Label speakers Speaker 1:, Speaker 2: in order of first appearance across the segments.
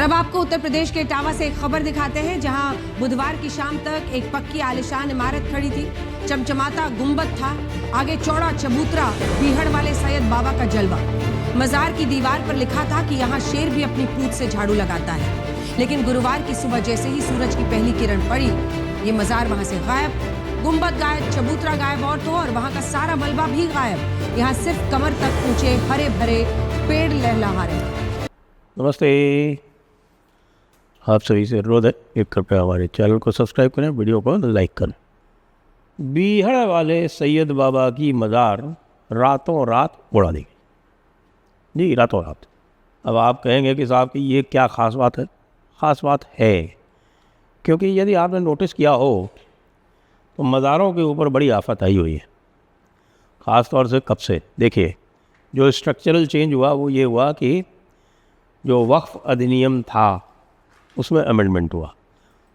Speaker 1: और अब आपको उत्तर प्रदेश के इटावा से एक खबर दिखाते हैं, जहां बुधवार की शाम तक एक पक्की आलिशान इमारत खड़ी थी। चमचमाता गुंबद था, आगे चौड़ा चबूतरा, बीहड़ वाले सैयद बाबा का जलवा। मजार की दीवार पर लिखा था कि यहाँ शेर भी अपनी पूंछ से झाड़ू लगाता है। लेकिन गुरुवार की सुबह जैसे ही सूरज की पहली किरण पड़ी, ये मजार वहां से गायब, गुंबद गायब, चबूतरा गायब और वहां का सारा मलबा भी गायब। यहाँ सिर्फ कमर तक ऊंचे हरे भरे पेड़ लहलहा रहे।
Speaker 2: नमस्ते, आप सभी से अनुरोध है कि कृपया हमारे चैनल को सब्सक्राइब करें, वीडियो को लाइक करें। बीहड़ वाले सैयद बाबा की मज़ार रातों रात उड़ा दी गई जी, रातों रात। अब आप कहेंगे कि साहब कि ये क्या ख़ास बात है? ख़ास बात है क्योंकि यदि आपने नोटिस किया हो तो मज़ारों के ऊपर बड़ी आफत आई हुई है। ख़ास तौर से कब से देखिए, जो स्ट्रक्चरल चेंज हुआ वो ये हुआ कि जो वक्फ़ अधिनियम था उसमें अमेंडमेंट हुआ।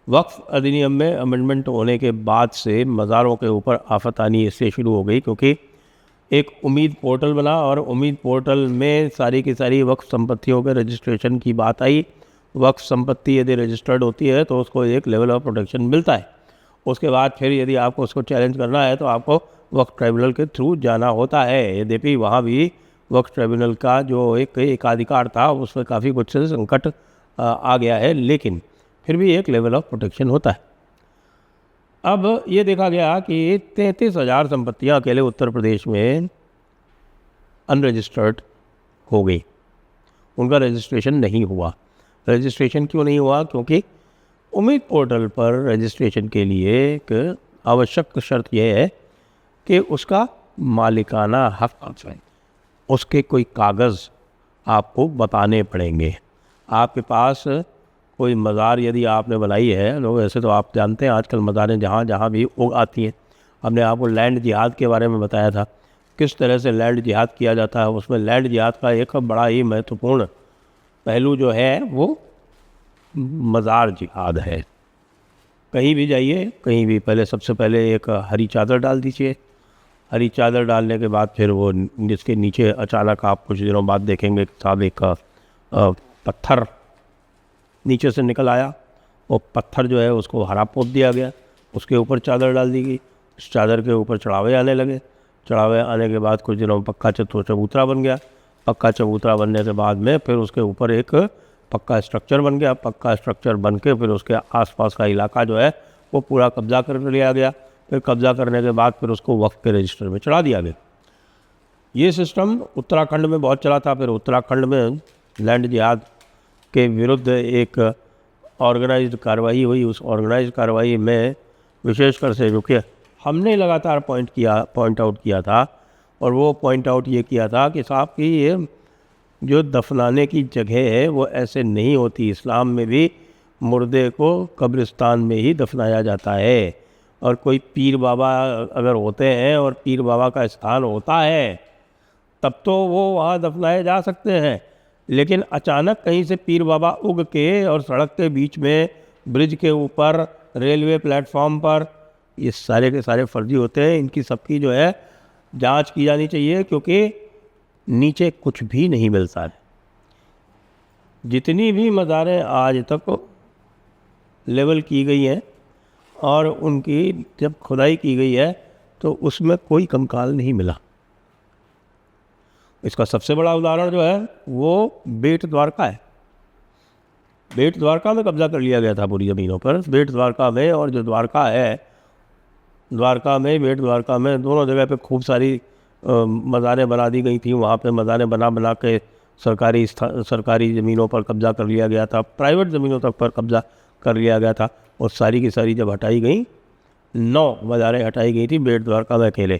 Speaker 2: वक्फ़ अधिनियम में अमेंडमेंट होने के बाद से मज़ारों के ऊपर आफत आनी इसलिए शुरू हो गई क्योंकि एक उम्मीद पोर्टल बना और उम्मीद पोर्टल में सारी की सारी वक्फ़ संपत्तियों के रजिस्ट्रेशन की बात आई। वक्फ़ संपत्ति यदि रजिस्टर्ड होती है तो उसको एक लेवल ऑफ प्रोटेक्शन मिलता है। उसके बाद फिर यदि आपको उसको चैलेंज करना है तो आपको वक्फ़ ट्राइब्यूनल के थ्रू जाना होता है। यद्यपि वहाँ भी वक्फ़ ट्राइब्यूनल का जो एक एकाधिकार था उसमें काफ़ी कुछ से संकट आ गया है, लेकिन फिर भी एक लेवल ऑफ प्रोटेक्शन होता है। अब ये देखा गया कि 33,000 संपत्तियाँ अकेले उत्तर प्रदेश में अनरजिस्टर्ड हो गई, उनका रजिस्ट्रेशन नहीं हुआ। रजिस्ट्रेशन क्यों नहीं हुआ? क्योंकि उम्मीद पोर्टल पर रजिस्ट्रेशन के लिए एक आवश्यक शर्त यह है कि उसका मालिकाना हक़, उसके कोई कागज़ आपको बताने पड़ेंगे। आपके पास कोई मज़ार यदि आपने बनाई है, लोग ऐसे तो आप जानते हैं आजकल मज़ारें जहाँ जहाँ भी उग आती हैं। हमने आपको लैंड जिहाद के बारे में बताया था, किस तरह से लैंड जिहाद किया जाता है। उसमें लैंड जिहाद का एक बड़ा ही महत्वपूर्ण पहलू जो है वो मज़ार जिहाद है। कहीं भी जाइए, कहीं भी पहले सबसे पहले एक हरी चादर डाल दीजिए। हरी चादर डालने के बाद फिर वो जिसके नीचे अचानक आप कुछ दिनों बाद देखेंगे कि साहब एक पत्थर नीचे से निकल आया। वो पत्थर जो है उसको हरा पोत दिया गया, उसके ऊपर चादर डाल दी गई। उस चादर के ऊपर चढ़ावे आने लगे। चढ़ावे आने के बाद कुछ दिनों पक्का चबूतरा बन गया। पक्का चबूतरा बनने के बाद में फिर उसके ऊपर एक पक्का स्ट्रक्चर बन गया। पक्का स्ट्रक्चर बन के फिर उसके आसपास का इलाका जो है वो पूरा कब्जा कर लिया गया। फिर कब्जा करने के बाद फिर उसको वक्फ के रजिस्टर में चढ़ा दिया गया। ये सिस्टम उत्तराखंड में बहुत चला था। फिर उत्तराखंड में लैंड जिहाद के विरुद्ध एक ऑर्गेनाइज्ड कार्रवाई हुई। उस ऑर्गेनाइज्ड कार्रवाई में विशेषकर से जो कि हमने लगातार पॉइंट आउट किया था, और वो पॉइंट आउट ये किया था कि साहब कि ये जो दफनाने की जगह है वो ऐसे नहीं होती। इस्लाम में भी मुर्दे को कब्रिस्तान में ही दफनाया जाता है। और कोई पीर बाबा अगर होते हैं और पीर बाबा का स्थान होता है तब तो वो वहाँ दफनाए जा सकते हैं। लेकिन अचानक कहीं से पीर बाबा उग के और सड़क के बीच में, ब्रिज के ऊपर, रेलवे प्लेटफॉर्म पर, ये सारे के सारे फर्जी होते हैं। इनकी सबकी जो है जांच की जानी चाहिए क्योंकि नीचे कुछ भी नहीं मिलता है। जितनी भी मज़ारें आज तक लेवल की गई हैं और उनकी जब खुदाई की गई है तो उसमें कोई कंकाल नहीं मिला। इसका सबसे बड़ा उदाहरण जो है वो बेट द्वारका है। बेट द्वारका में कब्जा कर लिया गया था पूरी ज़मीनों पर। बेट द्वारका में और जो द्वारका है, द्वारका में, बेट द्वारका में, दोनों जगह पे खूब सारी मज़ारें बना दी गई थी। वहाँ पे मज़ारें बना के सरकारी ज़मीनों पर कब्जा कर लिया गया था, प्राइवेट ज़मीनों तक पर कब्जा कर लिया गया था। और सारी की सारी जब हटाई गई, 9 मज़ारें हटाई गई थी बेट द्वारका में अकेले।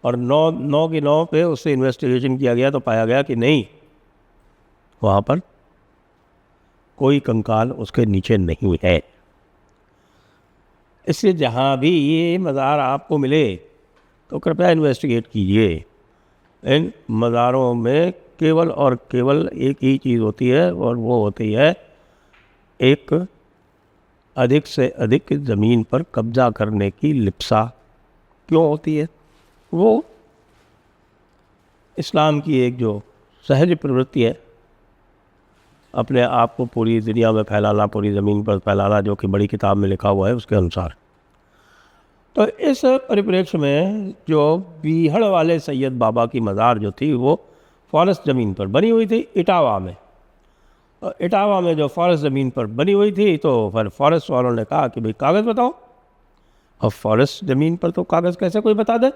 Speaker 2: और 9 की 9 पे उससे इन्वेस्टिगेशन किया गया तो पाया गया कि नहीं, वहाँ पर कोई कंकाल उसके नीचे नहीं है। इसलिए जहाँ भी ये मज़ार आपको मिले तो कृपया इन्वेस्टिगेट कीजिए। इन मज़ारों में केवल और केवल एक ही चीज़ होती है और वो होती है एक अधिक से अधिक ज़मीन पर कब्जा करने की लिप्सा। क्यों होती है? वो इस्लाम की एक जो सहज प्रवृत्ति है अपने आप को पूरी दुनिया में फैलाना, पूरी ज़मीन पर फैलाना, जो कि बड़ी किताब में लिखा हुआ है उसके अनुसार। तो इस परिप्रेक्ष्य में जो बीहड़ वाले सैयद बाबा की मज़ार जो थी वो फॉरेस्ट ज़मीन पर बनी हुई थी, इटावा में। और इटावा में जो फॉरेस्ट ज़मीन पर बनी हुई थी, तो फिर फॉरेस्ट वालों ने कहा कि भाई कागज़ बताओ। अब फॉरेस्ट ज़मीन पर तो कागज़ कैसे कोई बता दे,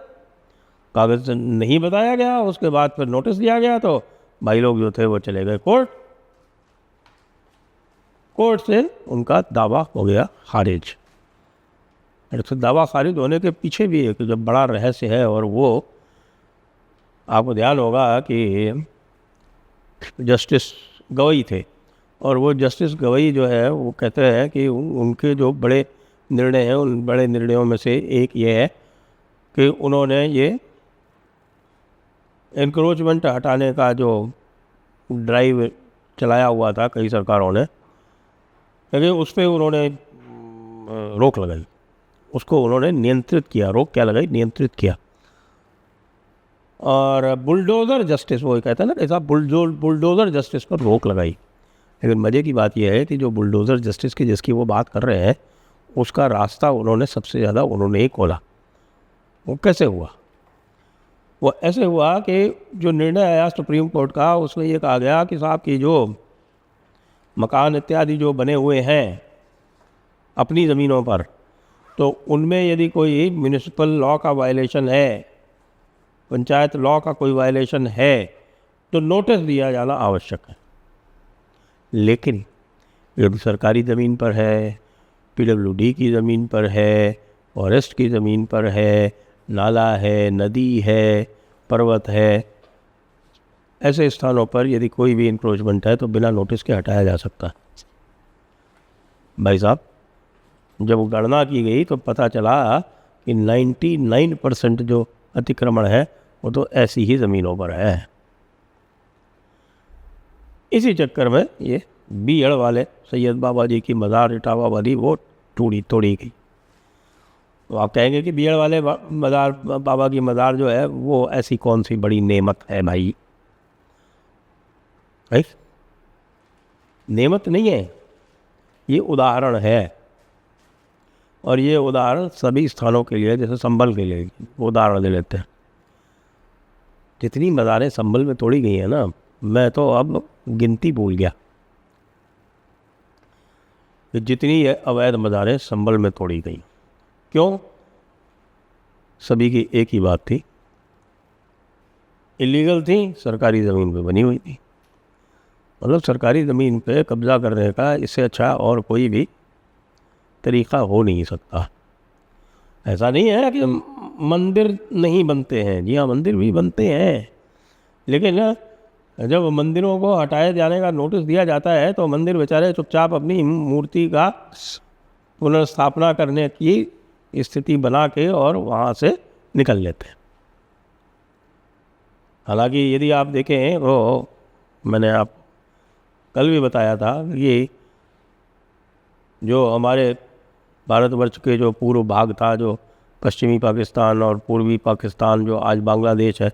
Speaker 2: कागज़ नहीं बताया गया। उसके बाद फिर नोटिस दिया गया, तो भाई लोग जो थे वो चले गए कोर्ट। कोर्ट से उनका दावा हो गया खारिज। तो दावा खारिज होने के पीछे भी एक जो बड़ा रहस्य है, और वो आपको ध्यान होगा कि जस्टिस गवई थे, और वो जस्टिस गवई जो है वो कहते हैं कि उनके जो बड़े निर्णय हैं, उन बड़े निर्णयों में से एक ये है कि उन्होंने ये एनक्रोचमेंट हटाने का जो ड्राइव चलाया हुआ था कई सरकारों ने, क्योंकि उस पर उन्होंने रोक लगाई, उसको उन्होंने नियंत्रित किया। रोक क्या लगाई, नियंत्रित किया। और बुलडोज़र जस्टिस, वो कहते हैं ना ऐसा, बुलडोज़र जस्टिस पर रोक लगाई। लेकिन मज़े की बात यह है कि जो बुलडोज़र जस्टिस की जिसकी वो बात कर रहे हैं, उसका रास्ता उन्होंने सबसे ज़्यादा उन्होंने ही खोला। वो कैसे हुआ? वो ऐसे हुआ कि जो निर्णय आया सुप्रीम कोर्ट का, उसमें ये कहा गया कि साहब की जो मकान इत्यादि जो बने हुए हैं अपनी ज़मीनों पर, तो उनमें यदि कोई म्यूनिसिपल लॉ का वायलेशन है, पंचायत लॉ का कोई वायलेशन है, तो नोटिस दिया जाना आवश्यक है। लेकिन यदि सरकारी ज़मीन पर है, पीडब्ल्यूडी की ज़मीन पर है, फॉरेस्ट की ज़मीन पर है, नाला है, नदी है, पर्वत है, ऐसे स्थानों पर यदि कोई भी इंक्रोचमेंट है तो बिना नोटिस के हटाया जा सकता है। भाई साहब, जब गणना की गई तो पता चला कि 99% जो अतिक्रमण है वो तो ऐसी ही ज़मीनों पर है। इसी चक्कर में ये बीहड़ वाले सैयद बाबा जी की मज़ार इटावा वाली वो तोड़ी गई। तो आप कहेंगे कि बीहड़ वाले मज़ार बाबा की मज़ार जो है वो ऐसी कौन सी बड़ी नेमत है भाई? नेमत नहीं है, ये उदाहरण है। और ये उदाहरण सभी स्थानों के लिए, जैसे संभल के लिए उदाहरण दे लेते हैं। जितनी मज़ारें संभल में तोड़ी गई हैं ना, मैं तो अब गिनती भूल गया कि जितनी अवैध मज़ारें संभल में तोड़ी गई। क्यों? सभी की एक ही बात थी, इलीगल थी, सरकारी ज़मीन पे बनी हुई थी। मतलब सरकारी ज़मीन पे कब्ज़ा करने का इससे अच्छा और कोई भी तरीक़ा हो नहीं सकता। ऐसा नहीं है कि मंदिर नहीं बनते हैं, जी हाँ, मंदिर भी बनते हैं, लेकिन जब मंदिरों को हटाए जाने का नोटिस दिया जाता है तो मंदिर बेचारे चुपचाप अपनी मूर्ति का पुनर्स्थापना करने की स्थिति बना के और वहाँ से निकल लेते हैं। हालांकि यदि आप देखें तो मैंने आप कल भी बताया था कि जो हमारे भारतवर्ष के जो पूर्व भाग था, जो पश्चिमी पाकिस्तान और पूर्वी पाकिस्तान जो आज बांग्लादेश है,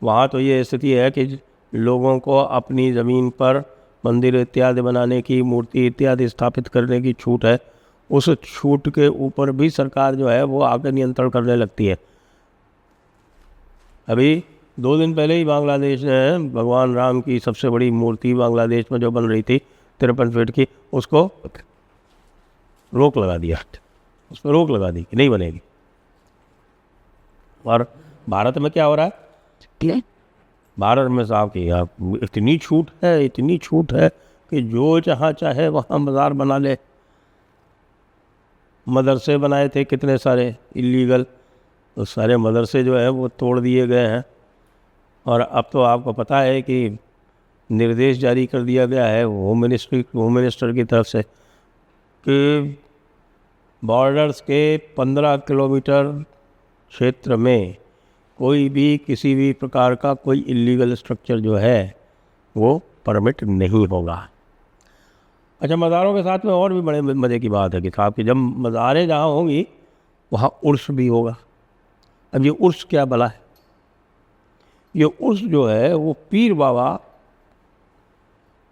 Speaker 2: वहाँ तो ये स्थिति है कि लोगों को अपनी ज़मीन पर मंदिर इत्यादि बनाने की, मूर्ति इत्यादि स्थापित करने की छूट है। उस छूट के ऊपर भी सरकार जो है वो आकर नियंत्रण करने लगती है। अभी 2 दिन पहले ही बांग्लादेश ने भगवान राम की सबसे बड़ी मूर्ति बांग्लादेश में जो बन रही थी 53 फीट की, उसको रोक लगा दिया, उस पर रोक लगा दी कि नहीं बनेगी। और भारत में क्या हो रहा है? भारत में साहब की इतनी छूट है कि जो जहाँ चाहे वहाँ मज़ार बना ले। मदरसे बनाए थे कितने सारे इलीगल, तो सारे मदरसे जो है वो तोड़ दिए गए हैं। और अब तो आपको पता है कि निर्देश जारी कर दिया गया है होम मिनिस्टर की तरफ से कि बॉर्डर्स के 15 किलोमीटर क्षेत्र में कोई भी किसी भी प्रकार का कोई इलीगल स्ट्रक्चर जो है वो परमिट नहीं होगा। अच्छा, मज़ारों के साथ में और भी बड़े मज़े की बात है कि साहब कि जब मज़ारें जहाँ होंगी वहाँ उर्स भी होगा। अब ये उर्स क्या भला है? ये उर्स जो है वो पीर बाबा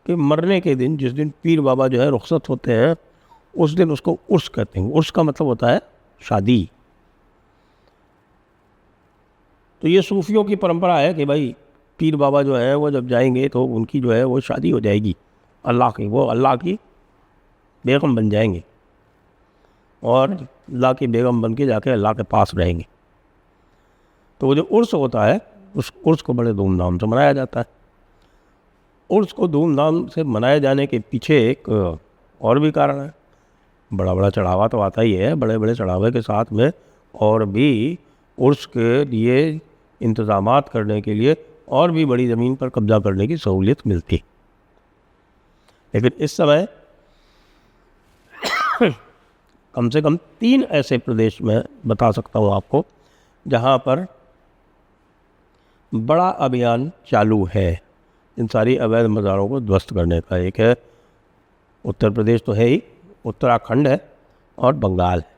Speaker 2: कि मरने के दिन, जिस दिन पीर बाबा जो है रुखसत होते हैं, उस दिन उसको उर्स कहते हैं। उर्स का मतलब होता है शादी। तो ये सूफियों की परंपरा है कि भाई पीर बाबा जो है वो जब जाएंगे तो उनकी जो है वो शादी हो जाएगी अल्लाह की, वो अल्लाह की बेगम बन जाएंगे और अल्लाह की बेगम बन के जाके अल्लाह के पास रहेंगे। तो वो जो उर्स होता है, उस उर्स को बड़े धूमधाम से मनाया जाता है। उर्स को धूमधाम से मनाए जाने के पीछे एक और भी कारण है। बड़ा बड़ा चढ़ावा तो आता ही है, बड़े बड़े चढ़ावे के साथ में और भी उर्स के लिए इंतज़ामात करने के लिए और भी बड़ी ज़मीन पर कब्जा करने की सहूलियत मिलती। लेकिन इस समय कम से कम 3 ऐसे प्रदेश में बता सकता हूँ आपको जहाँ पर बड़ा अभियान चालू है इन सारी अवैध मज़ारों को ध्वस्त करने का। एक है उत्तर प्रदेश तो है ही, उत्तराखंड है और बंगाल है।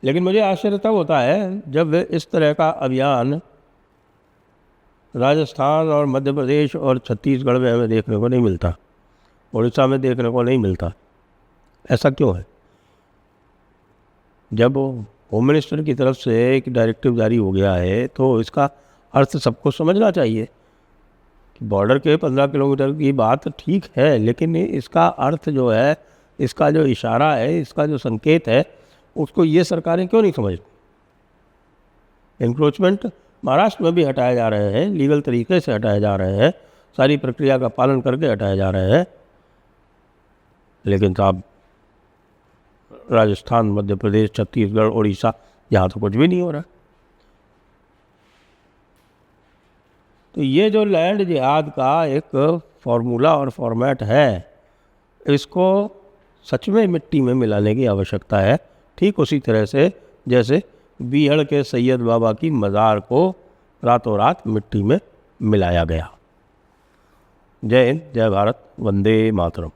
Speaker 2: लेकिन मुझे आश्चर्य तब होता है जब इस तरह का अभियान राजस्थान और मध्य प्रदेश और छत्तीसगढ़ में हमें देखने को नहीं मिलता, उड़ीसा में देखने को नहीं मिलता। ऐसा क्यों है? जब होम मिनिस्टर की तरफ से एक डायरेक्टिव जारी हो गया है तो इसका अर्थ सबको समझना चाहिए कि बॉर्डर के 15 किलोमीटर की बात ठीक है, लेकिन इसका अर्थ जो है, इसका जो इशारा है, इसका जो संकेत है, उसको ये सरकारें क्यों नहीं समझती। इंक्रोचमेंट महाराष्ट्र में भी हटाए जा रहे हैं, लीगल तरीके से हटाए जा रहे हैं, सारी प्रक्रिया का पालन करके हटाए जा रहे हैं, लेकिन साहब राजस्थान, मध्य प्रदेश, छत्तीसगढ़, उड़ीसा, यहाँ तो कुछ भी नहीं हो रहा। तो ये जो लैंड जिहाद का एक फॉर्मूला और फॉर्मेट है, इसको सच में मिट्टी में मिलाने की आवश्यकता है। ठीक उसी तरह से जैसे बीहड़ के सैयद बाबा की मज़ार को रातों रात मिट्टी में मिलाया गया। जय हिंद, जय भारत, वंदे मातरम।